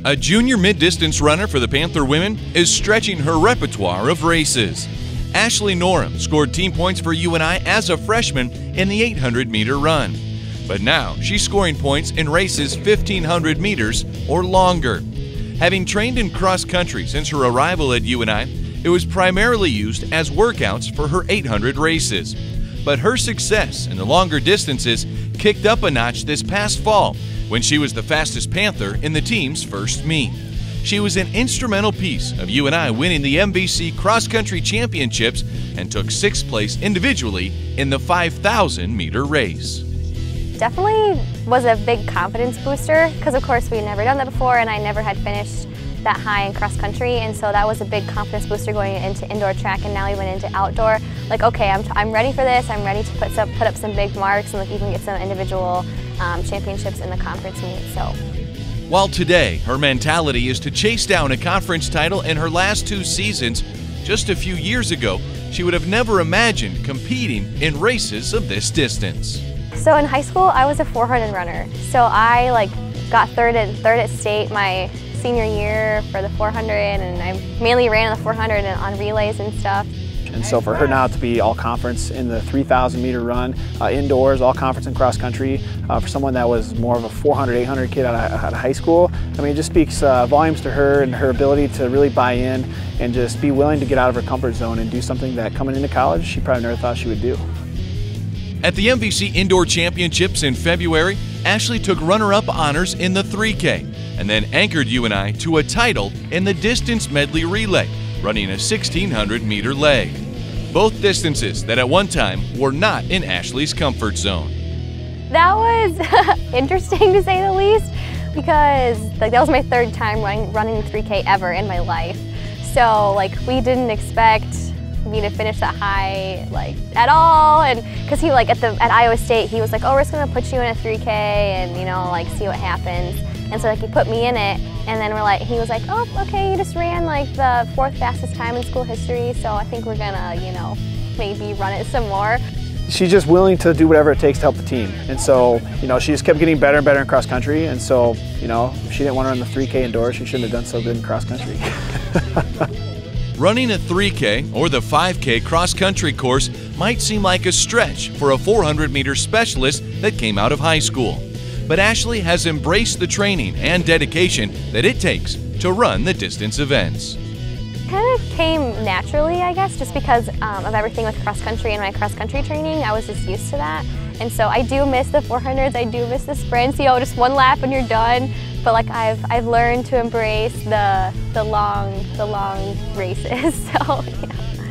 A junior mid-distance runner for the Panther women is stretching her repertoire of races. Ashley Norem scored team points for UNI as a freshman in the 800-meter run. But now she's scoring points in races 1,500 meters or longer. Having trained in cross country since her arrival at UNI, it was primarily used as workouts for her 800 races. But her success in the longer distances kicked up a notch this past fall when she was the fastest Panther in the team's first meet. She was an instrumental piece of UNI winning the MVC Cross Country Championships and took 6th place individually in the 5,000-meter race. Definitely was a big confidence booster because, of course, we'd never done that before and I never had finished that high in cross country, and so that was a big confidence booster going into indoor track, and now we went into outdoor. Like, okay, I'm ready for this. I'm ready to put up some big marks and like even get some individual championships in the conference meet. So, while today her mentality is to chase down a conference title in her last 2 seasons, just a few years ago she would have never imagined competing in races of this distance. So in high school I was a 400 runner. So I got third at state my senior year for the 400, and I mainly ran on the 400 and on relays and stuff. And so for her now to be all conference in the 3,000-meter run, indoors, all conference in cross country, for someone that was more of a 400, 800 kid out of high school, I mean, it just speaks volumes to her and her ability to really buy in and just be willing to get out of her comfort zone and do something that coming into college she probably never thought she would do. At the MVC Indoor Championships in February, Ashley took runner-up honors in the 3K and then anchored UNI to a title in the distance medley relay, running a 1,600-meter leg. Both distances that at one time were not in Ashley's comfort zone. That was interesting to say the least, because that was my 3rd time running 3K ever in my life. So we didn't expect me to finish that high at all, and because he at Iowa State he was like, oh, we're just gonna put you in a 3K and see what happens. And so he put me in it, and then he was like, oh, okay, you just ran the 4th fastest time in school history, so I think we're gonna maybe run it some more. She's just willing to do whatever it takes to help the team, and so she just kept getting better and better in cross country, and so if she didn't want to run the 3K indoors, she shouldn't have done so good in cross country. Running a 3K or the 5K cross-country course might seem like a stretch for a 400-meter specialist that came out of high school. But Ashley has embraced the training and dedication that it takes to run the distance events. Kind of came naturally, I guess, just because of everything with cross-country and my cross-country training. I was just used to that. And so I do miss the 400s, I do miss the sprints, just 1 lap and you're done. But I've learned to embrace the long races. So yeah.